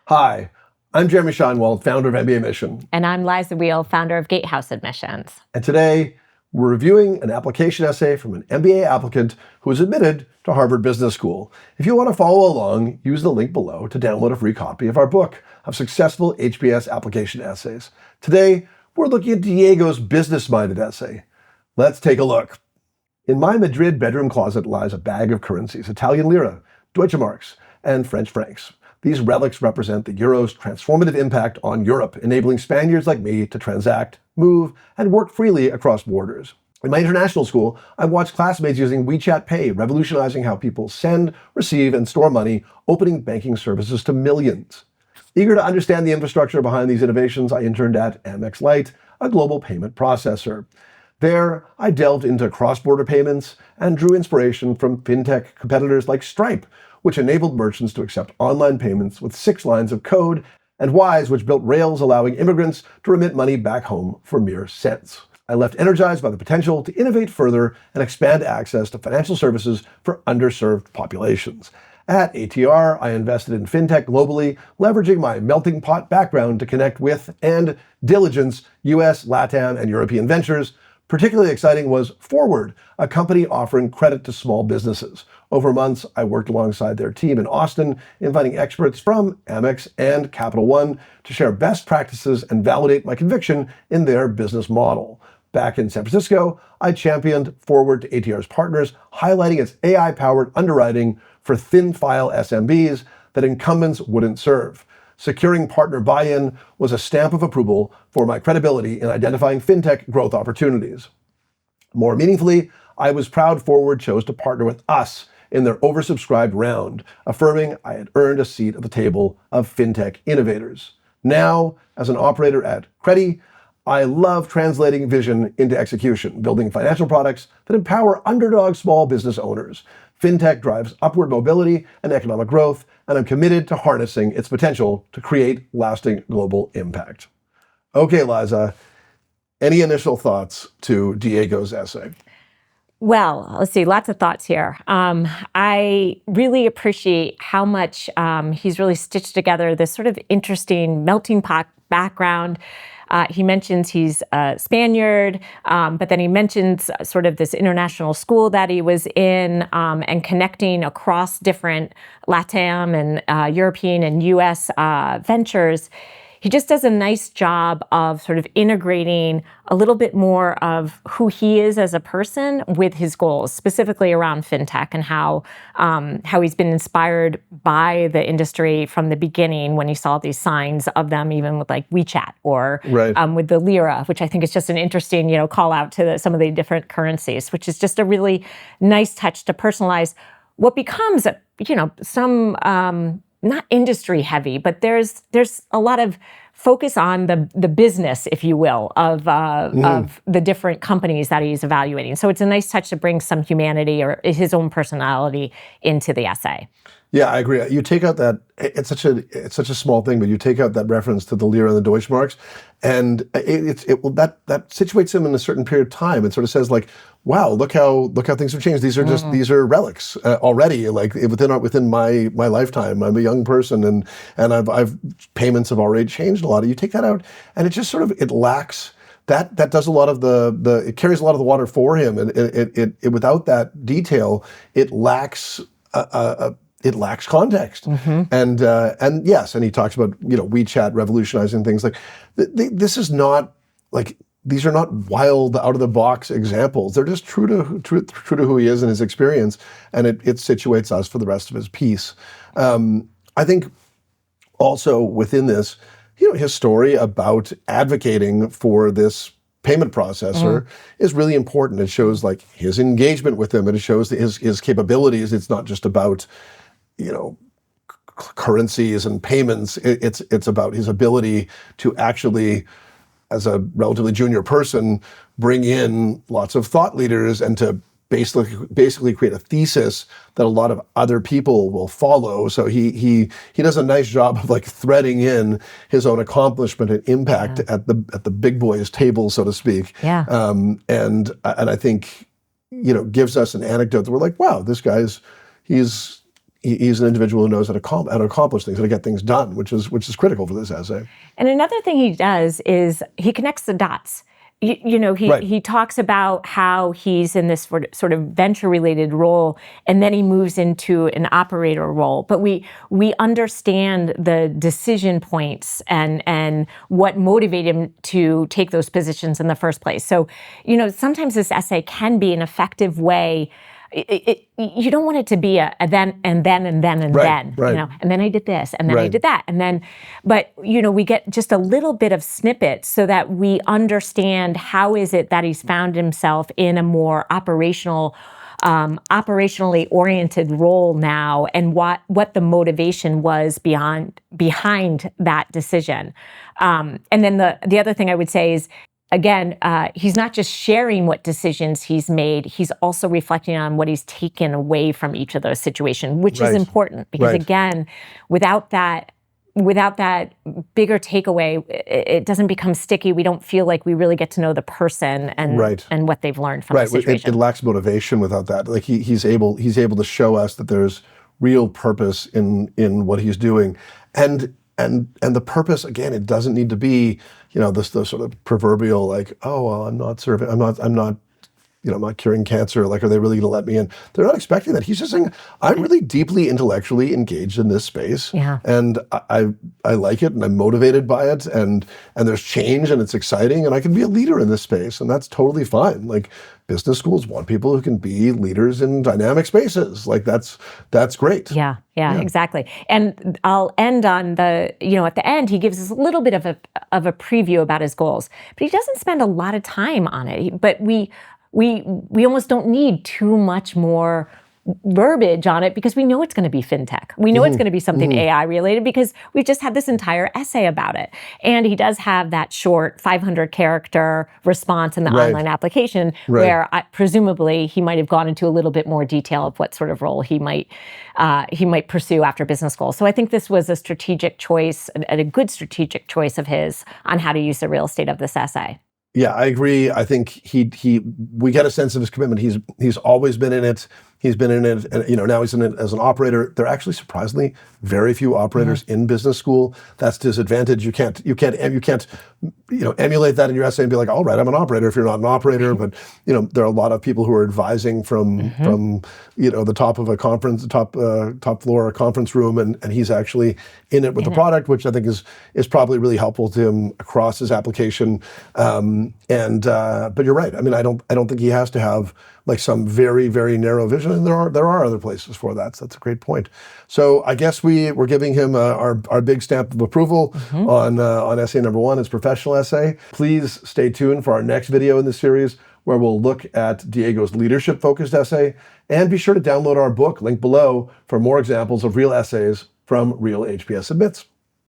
Hi, I'm Jeremy Shinewald, founder of mbaMission. And I'm Liza Weale, founder of Gatehouse Admissions. And today, we're reviewing an application essay from an MBA applicant who was admitted to Harvard Business School. If you want to follow along, use the link below to download a free copy of our book of successful HBS application essays. Today, we're looking at Diego's business-minded essay. Let's take a look. In my Madrid bedroom closet lies a bag of currencies, Italian lira, Deutsche Marks, and French francs. These relics represent the euro's transformative impact on Europe, enabling Spaniards like me to transact, move, and work freely across borders. In my international school, I watched classmates using WeChat Pay, revolutionizing how people send, receive, and store money, opening banking services to millions. Eager to understand the infrastructure behind these innovations, I interned at Amex Lite, a global payment processor. There, I delved into cross-border payments and drew inspiration from fintech competitors like Stripe, which enabled merchants to accept online payments with 6 lines of code, and Wise, which built rails allowing immigrants to remit money back home for mere cents. I left energized by the potential to innovate further and expand access to financial services for underserved populations. At ATR, I invested in fintech globally, leveraging my melting pot background to connect with and diligence US, LATAM, and European ventures. Particularly exciting was Forward, a company offering credit to small businesses. Over months, I worked alongside their team in Austin, inviting experts from Amex and Capital One to share best practices and validate my conviction in their business model. Back in San Francisco, I championed Forward to ATR's partners, highlighting its AI-powered underwriting for thin-file SMBs that incumbents wouldn't serve. Securing partner buy-in was a stamp of approval for my credibility in identifying fintech growth opportunities. More meaningfully, I was proud Forward chose to partner with us in their oversubscribed round, affirming I had earned a seat at the table of fintech innovators. Now, as an operator at Credi, I love translating vision into execution, building financial products that empower underdog small business owners. Fintech drives upward mobility and economic growth, and I'm committed to harnessing its potential to create lasting global impact. Okay, Liza, any initial thoughts to Diego's essay? Well, let's see, lots of thoughts here. I really appreciate how much he's really stitched together this sort of interesting melting pot background. He mentions he's a Spaniard, but then he mentions sort of this international school that he was in and connecting across different LATAM and European and US ventures. He just does a nice job of sort of integrating a little bit more of who he is as a person with his goals, specifically around fintech and how he's been inspired by the industry from the beginning when he saw these signs of them, even with like WeChat or with the lira, which I think is just an interesting, call out to some of the different currencies, which is just a really nice touch to personalize what becomes, some not industry heavy, but there's a lot of focus on the business, if you will, of the different companies that he's evaluating. So it's a nice touch to bring some humanity or his own personality into the essay. Yeah, I agree. You take out that it's such a small thing, but you take out that reference to the lira and the Deutsche Marks, and that situates him in a certain period of time. It sort of says like, wow, look how things have changed. These are these are relics already. Like within my lifetime, I'm a young person, and I've payments have already changed a lot. You take that out, and it just sort of it lacks. That does a lot of it carries a lot of the water for him, and it without that detail, it lacks it lacks context. And yes, and he talks about WeChat revolutionizing things like this is not like these are not wild out of the box examples. They're just true to who he is and his experience, and it situates us for the rest of his piece. I think also within this, his story about advocating for this payment processor is really important. It shows like his engagement with them, and it shows his capabilities. It's not just about currencies and payments. It's about his ability to actually, as a relatively junior person, bring in lots of thought leaders and to basically create a thesis that a lot of other people will follow. So he does a nice job of like threading in his own accomplishment and impact at the big boys table, so to speak. Yeah. And I think gives us an anecdote that we're like, wow, this guy's he's an individual who knows how to accomplish things, how to get things done, which is critical for this essay. And another thing he does is he connects the dots. He talks about how he's in this sort of venture-related role, and then he moves into an operator role. But we understand the decision points and what motivated him to take those positions in the first place. So, sometimes this essay can be an effective way. You don't want it to be a then and then and then and then, and then I did this and then I did that and then, but we get just a little bit of snippets so that we understand how is it that he's found himself in a more operationally oriented role now, and what the motivation was behind that decision. And then the other thing I would say is, again, he's not just sharing what decisions he's made, he's also reflecting on what he's taken away from each of those situations, which is important because, again, without that bigger takeaway, it doesn't become sticky. We don't feel like we really get to know the person and what they've learned from the situation. It lacks motivation without that. Like he's able to show us that there's real purpose in what he's doing. And the purpose, again, it doesn't need to be, this sort of proverbial like, oh, well, I'm not curing cancer. Like, are they really going to let me in? They're not expecting that. He's just saying, I'm really deeply intellectually engaged in this space, and I like it, and I'm motivated by it, and there's change, and it's exciting, and I can be a leader in this space, and that's totally fine. Like, business schools want people who can be leaders in dynamic spaces. Like, that's great. Yeah, exactly. And I'll end on at the end, he gives us a little bit of a preview about his goals, but he doesn't spend a lot of time on it. But we almost don't need too much more verbiage on it because we know it's going to be fintech. We know it's going to be something AI related because we've just had this entire essay about it. And he does have that short 500 character response in the online application where presumably he might have gone into a little bit more detail of what sort of role he might pursue after business school. So I think this was a strategic choice, a good strategic choice of his on how to use the real estate of this essay. Yeah, I agree. I think we get a sense of his commitment. He's always been in it. He's been in it, and now he's in it as an operator. There are actually surprisingly very few operators in business school. That's to his advantage. You can't emulate that in your essay and be like, all right, I'm an operator if you're not an operator. But there are a lot of people who are advising from the top of a conference, top floor conference room, and he's actually in it with the product, which I think is probably really helpful to him across his application. But you're right. I mean, I don't think he has to have like some very, very narrow vision, and there are other places for that. So that's a great point. So I guess we're giving him our big stamp of approval on essay number 1, his professional essay. Please stay tuned for our next video in this series, where we'll look at Diego's leadership-focused essay, and be sure to download our book, link below, for more examples of real essays from Real HBS Admits.